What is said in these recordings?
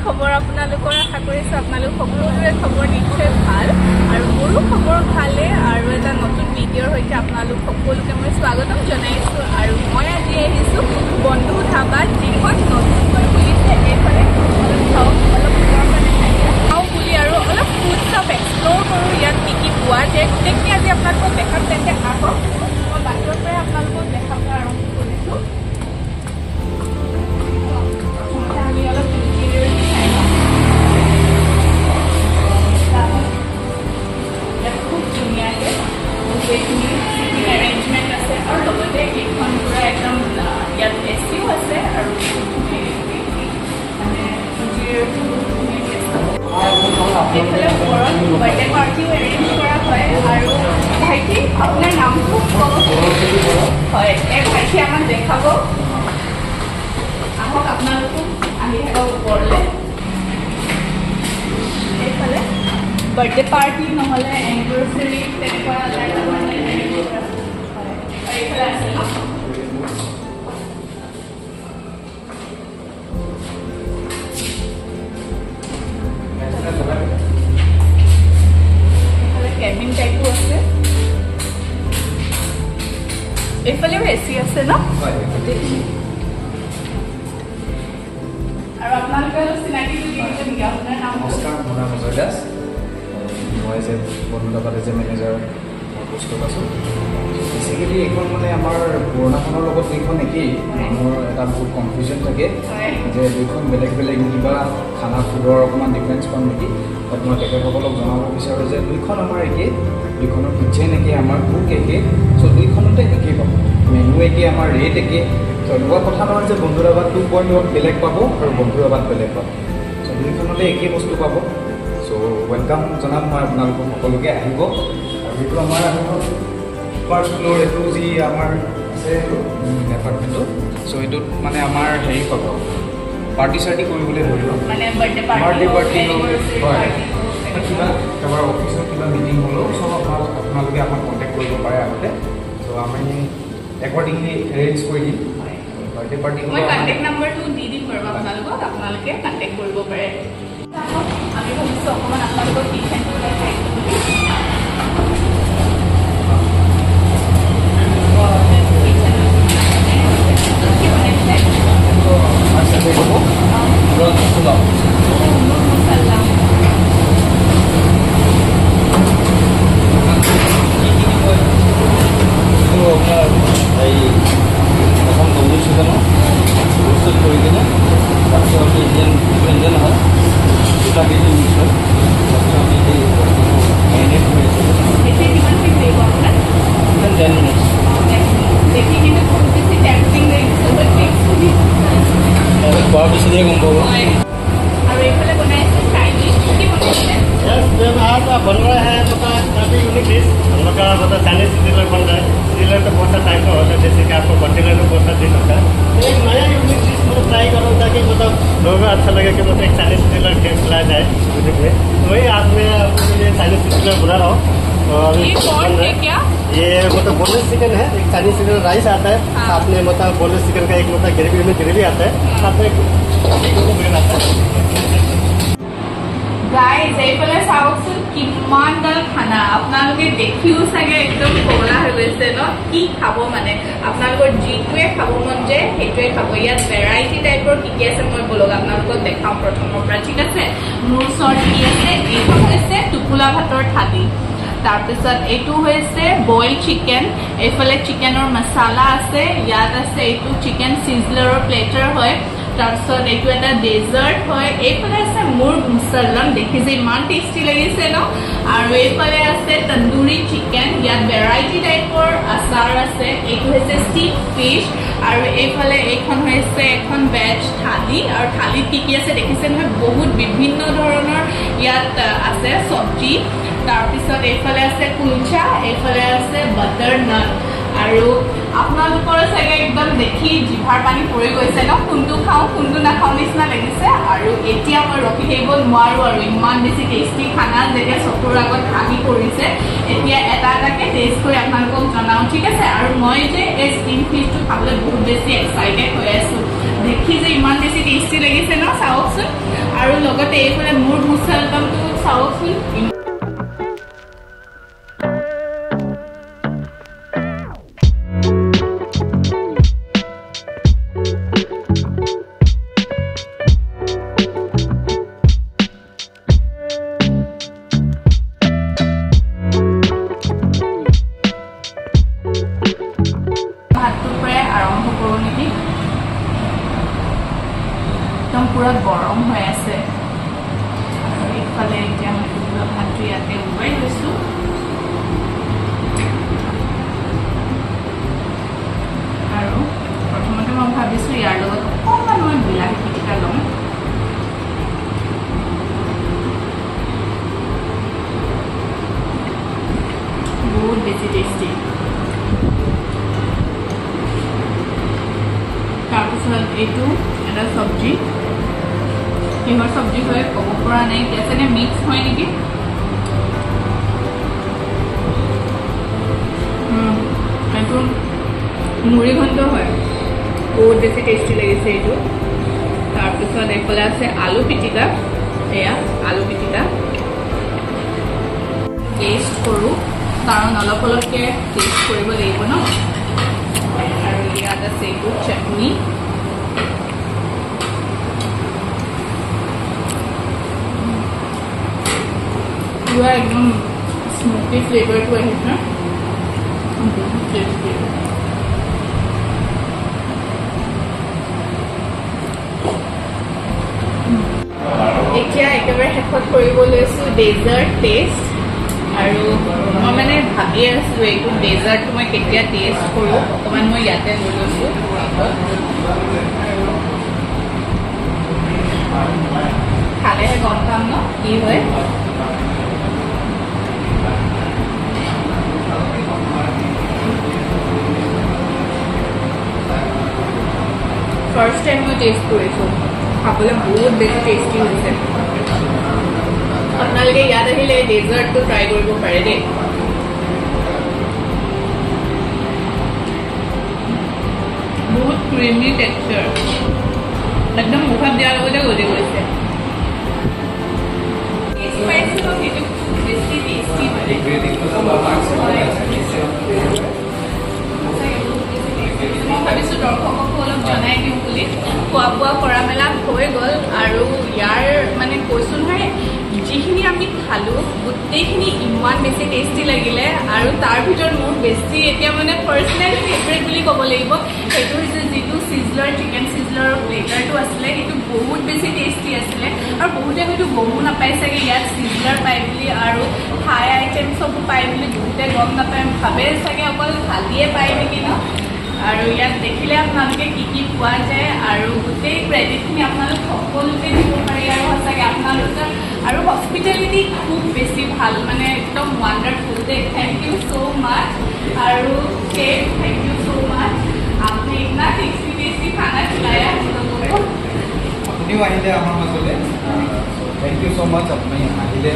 খবৰ আপোনালোকৰ আশা কৰিছো আপোনালোক সকলোৰে খবৰ নিশ্চয় ভাল আৰু মোৰো খবৰ ভালে আৰু এটা নতুন ভিডিঅ'ৰ সৈতে আপোনালোক সকলোকে মই স্বাগতম জনাইছো আৰু মই আজি আহিছো বন্ধু ধাবা যিখন নতুনকৈ খুলিছে এইফালে অলপ খাওঁ বুলি আৰু অলপ ফুড চব এক্সপ্ল'ৰ কৰোঁ ইয়াত কি কি পোৱা যায় গোটেইখিনি আজি আপোনালোকক দেখাম তেন্তে আহক মই বাহিৰৰ পৰাই আপোনালোকক দেখাবলৈ আৰম্ভ কৰিছোঁ আমি অলপ খুব ধুনীয়াকৈ গোটেইখিনি এৰেঞ্জমেণ্ট আছে আৰু লগতে এইখন পূৰা একদম ইয়াত এচিও আছে আৰু মানে এইফালে ওপৰত বাৰ্থডে পাৰ্টিও এৰেঞ্জ কৰা হয় আৰু ভাইটি আপোনাৰ নামটো ক'ব হয় এই ভাইটি আমাক দেখাব আহক আপোনালোকো আহি থাকক ওপৰলৈ এইফালে বাৰ্থডে পাৰ্টি নহ'লে এনিভাৰ্চাৰী তেনেকুৱা মানে এইফালে আছে ন কেবিন টাইপো আছে এইফালেও এচি আছে ন আৰু আপোনালোকে চিনাকি নেকি আপোনাৰ নাম নমস্কাৰ মোৰ নাম অজয় দাস মই যে বন্ধু ধাবাত যে মেনেজাৰ পোষ্টত আছোঁ বেচিকেলি এইখন মানে আমাৰ পুৰণাখনৰ লগত দুইখন একেই মোৰ এটা বহুত কনফিউজন থাকে যে দুইখন বেলেগ বেলেগ কিবা খানা ফুডৰ অকণমান ডিফাৰেঞ্চ পাম নেকি বাট মই তেখেতসকলক জনাব বিচাৰোঁ যে দুইখন আমাৰ একেই দুইখনৰ কিটচেন একেই আমাৰ কুক একেই চ' দুইখনতে একেই পাব মেনু একেই আমাৰ ৰেট একেই চ' এনেকুৱা কথা নহয় যে বন্ধু ধাবাত 2.1 বেলেগ পাব আৰু বন্ধু ধাবাত বেলেগ পাব চ' দুইখনতে একেই বস্তু পাব চ' ৱেলকাম জনাম মই আপোনালোকক সকলোকে আহিব আৰু এইটো আমাৰ ফাৰ্ষ্ট ফ্ল'ৰ এইটো যি আমাৰ আছে এপাৰ্টমেণ্টটো চ' এইটোত মানে আমাৰ হেৰি পাব পাৰ্টি চাৰ্টি কৰিবলৈ ধৰিব বাৰ্থডে পাৰ্টি হয় কিবা কাৰোবাৰ অফিচত কিবা মিটিং হ'লেও চব আপোনালোকে আমাক কণ্টেক্ট কৰিব পাৰে আগতে চ' আমি একৰ্ডিংলি এৰেঞ্জ কৰি দিম বাৰ্থডে পাৰ্টি মই কণ্টেক্ট নাম্বাৰটো দি দিম বাৰু আপোনালোকক আপোনালোকে কণ্টেক্ট কৰিব পাৰে আমি ভাবিছোঁ অকণমান আপোনালোকক কিচেনটো দেখাই बन रहा है काफ़ी यूनिक डिश हम लोग का चाइनीज सिलेंडर बन रहा है सिलेंडर तो बहुत सा टाइप का होता है जैसे कि आपको कंटेनर में बहुत सा डिश होता है एक नया यूनिक डिश ट्राई करो ताकि लोगों को अच्छा लगे कि एक चाइनीज सिलेंडर खिलाया जाए मुझे तो वही आज मैं ये चाइनीज सिलेंडर बना रहा हूँ और ये बोनलेस चिकन है एक चाइनीज चिकन राइस आता है साथ में बोनलेस चिकन का एक ग्रेवी आता है साथ में आता है গাইজ এইফালে চাওকচোন কিমানডাল খানা আপোনালোকে দেখিও চাগে একদম পগলা হৈ গৈছে ন কি খাব মানে আপোনালোকৰ যিটোৱে খাব মন যায় সেইটোৱে খাব ইয়াত ভেৰাইটি টাইপৰ কি কি আছে মই বলক আপোনালোকক দেখাওঁ প্ৰথমৰ পৰা ঠিক আছে মোৰ ওচৰত কি আছে এইখন হৈছে টোপোলা ভাতৰ থালি তাৰপিছত এইটো হৈছে বইল চিকেন এইফালে চিকেনৰ মছালা আছে ইয়াত আছে এইটো চিকেন চিজলাৰৰ প্লেটাৰ হয় তাৰপিছত এইটো এটা ডেজাৰ্ট হয় এইফালে আছে মোৰ মুছাল্লাম দেখি যে ইমান টেষ্টি লাগিছে ন আৰু এইফালে আছে তন্দুৰী চিকেন ইয়াত ভেৰাইটি টাইপৰ আচাৰ আছে এইটো হৈছে ষ্টিক ফিছ আৰু এইফালে এইখন হৈছে এখন ভেজ থালি আৰু থালিত কি কি আছে দেখিছে নহয় বহুত বিভিন্ন ধৰণৰ ইয়াত আছে চব্জি তাৰপিছত এইফালে আছে কুলচা এইফালে আছে বাটাৰ নান আৰু আপোনালোকৰ চাগে একদম দেখি জিভাৰ পানী পৰি গৈছে ন কোনটো খাওঁ কোনটো নাখাওঁ নিচিনা লাগিছে আৰু এতিয়া মই ৰখি থাকিব নোৱাৰোঁ আৰু ইমান বেছি টেষ্টি খানা যেতিয়া চকুৰ আগত আহি পৰিছে এতিয়া এটা এটাকে টেষ্ট কৰি আপোনালোকক জনাওঁ ঠিক আছে আৰু মই যে এই ষ্টিম ফিছটো খাবলৈ বহুত বেছি এক্সাইটেড হৈ আছোঁ দেখি যে ইমান বেছি টেষ্টি লাগিছে ন চাওকচোন আৰু লগতে এইফালে মোৰ মুছালদমটো চাওকচোন পুৰা গৰম হয়ে আছে আৰ এইফালে এতিয়া আমি পুৰা ভাতটো ইয়াতে উবাই লৈছো আৰু প্ৰথমতে মই ভাবিছো ইয়াৰ লগত অকণমান মই বিলাহী পিটিকা ল'ম বহুত বেছি টেষ্টি তাৰপিছত এইটো এটা চব্জি কিহৰ চব্জি হয় ক'ব পৰা নাই কেনে মিক্স হয় নেকি এইটো মুড়ি ঘণ্ট হয় বহুত বেছি টেষ্টি লাগিছে এইটো তাৰপিছত এইফালে আছে আলু পিটিকা এয়া আলু পিটিকা টেষ্ট কৰোঁ কাৰণ অলপ অলপকৈ টেষ্ট কৰিব লাগিব ন আৰু ইয়াত আছে এইটো চাটনি পুৰা একদম স্মোকি ফ্লেভাৰটো আহিছে বহুত টেষ্টি এতিয়া একেবাৰে শেষত কৰিব লৈছোঁ ডেজাৰ্ট টেষ্ট আৰু মই মানে ভাবি আছোঁ এইটো ডেজাৰ্টটো মই কেতিয়া টেষ্ট কৰোঁ অকণমান মই ইয়াতে লৈ লৈছোঁ খালেহে গম পাম ন কি হয় ফাৰ্ষ্ট টাইম মই টেষ্ট কৰিছোঁ খাবলৈ বহুত বেছি টেষ্টি হৈছে আপোনালোকে ইয়াত আহিলে ডেজাৰ্টটো ট্ৰাই কৰিব পাৰে দেই বহুত ক্ৰিমি টেক্সচাৰ একদম মুখত দিয়াৰ লগতে গলি গৈছে সেইটো খুব বেছি টেষ্টি মই ভাবিছোঁ দৰ্শককো অলপ জনাই দিওঁ বুলি খোৱা বোৱা কৰা মেলা হৈ গ'ল আৰু ইয়াৰ মানে কৈছোঁ নহয় যিখিনি আমি খালোঁ গোটেইখিনি ইমান বেছি টেষ্টি লাগিলে আৰু তাৰ ভিতৰত মোৰ বেছি এতিয়া মানে পাৰ্চনেল ফেভৰেট বুলি ক'ব লাগিব সেইটো হৈছে যিটো চিজলাৰ চিকেন চিজলাৰৰ ফ্লেভাৰটো আছিলে সেইটো বহুত বেছি টেষ্টি আছিলে আৰু বহুতে হয়তো গমো নাপায় চাগে ইয়াত চিজলাৰ পায় বুলি আৰু থাই আইটেম চবো পায় বুলি বহুতে গম নাপায় ভাবে চাগে অকল ভালিয়ে পায় নেকি ন আৰু ইয়াত দেখিলে আপোনালোকে কি কি পোৱা যায় আৰু গোটেই ক্ৰেডিটখিনি আপোনালোক সকলোকে দিব পাৰি আৰু সঁচাকৈ আপোনালোকৰ আৰু হস্পিটেলিটি খুব বেছি ভাল মানে একদম ৱাণ্ডাৰফুল দেই থেংক ইউ ছ' মাছ আৰু চেফ থেংক ইউ ছ' মাছ আপুনি ইतना টেষ্টি টেষ্টি খানা খিলায়া আপুনিও আহিলে আমাৰ মাজলৈ থেংক ইউ ছ' মাছ আপুনি আহিলে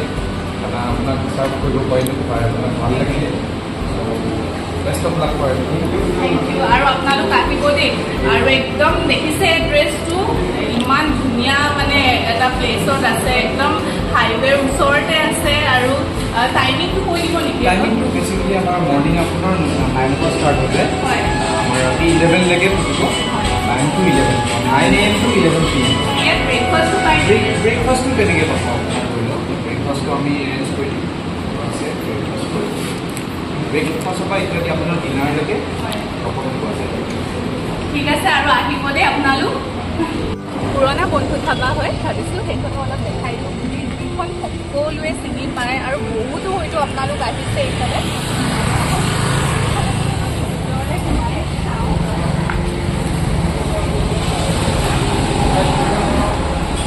খানা আপোনাক চাৰ্ভ কৰিব পাৰিলোঁ আপোনাক ভাল লাগিলে বেষ্ট অফ লাক কৰে থেংক ইউ আৰু আপোনালোক আহিব দেই আৰু একদম দেখিছে এড্ৰেছটো ইমান ধুনীয়া মানে এটা প্লেচত আছে একদম হাইৱেৰ ওচৰতে আছে আৰু টাইমিংটো কৈ দিব নেকি টাইমিংটো বেছিকেলি আমাৰ মৰ্ণিং আপোনাৰ 9 পৰা ষ্টাৰ্ট হৈ যায় আমাৰ ৰাতি 11লৈকে থাকিব 9 to 11 9 AM to 11 PM ইয়াত ব্ৰেকফাষ্টটো পাই ব্ৰেকফাষ্টটো কেনেকৈ পাব আপোনাৰ ধৰি লওক ব্ৰেকফাষ্টটো আমি এৰেঞ্জ কৰি দিম আছে ব্ৰেকফাষ্টৰ পৰা ইত্যাদি আপোনাৰ ডিনাৰলৈকে সকলো পোৱা যায় ঠিক আছে আৰু আহিব দেই আপোনালোক পুৰণা বন্ধু ধাবা হয় ভাবিছোঁ সেইখনো অলপ দেখাই দিওঁ যিখন সকলোৱে চিনি পায় আৰু বহুতো হয়তো আপোনালোক আহিছে এইফালে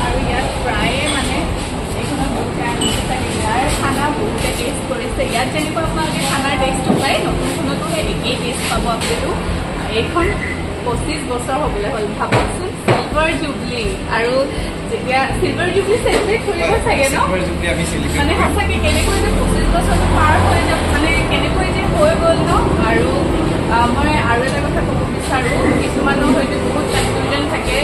আৰু ইয়াত প্ৰায়ে মানে এইখনত বহুতে আহিছে চাগে ইয়াৰ খানা বহুতে টেষ্ট কৰিছে ইয়াত যেনেকুৱা আপোনালোকে খানাৰ টেষ্টটো পায় নতুনখনতো সেই একেই টেষ্ট পাব আপুনিতো এইখন 25 বছৰ হ'বলৈ হ'ল ভাবকচোন চিলভাৰ জুবলি আৰু যেতিয়া চিলভাৰ জুবলি চেলিব্ৰেট কৰিব চাগে ন মানে সঁচাকৈ কেনেকৈ যে 25 বছৰটো পাৰ হৈ যাব মানে কেনেকৈ যে হৈ গ'ল ন আৰু মই আৰু এটা কথা ক'ব বিচাৰোঁ কিছুমানৰ হয়তো বহুত কনফিউজন থাকে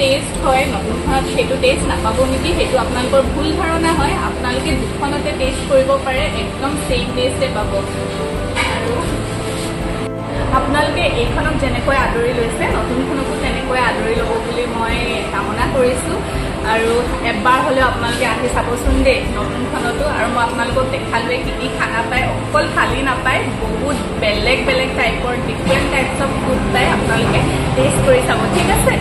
টেষ্ট হয় নতুনখনত সেইটো টেষ্ট নাপাব নেকি, সেইটো আপোনালোকৰ ভুল ধাৰণা হয়। আপোনালোকে দুখনতে টেষ্ট কৰিব পাৰে, একদম ছেইম টেষ্টে পাব। আৰু আপোনালোকে এইখনক যেনেকৈ আদৰি লৈছে নতুনখনকো তেনেকৈ আদৰি ল'ব বুলি মই কামনা কৰিছোঁ। আৰু এবাৰ হ'লেও আপোনালোকে আহি চাবচোন দেই নতুনখনতো। আৰু মই আপোনালোকক দেখালোৱে কি কি খানা পায়, অকল থালি নাপায়, বহুত বেলেগ বেলেগ টাইপৰ ডিফাৰেণ্ট টাইপছ অফ ফুড পায়। আপোনালোকে টেষ্ট কৰি চাব, ঠিক আছে।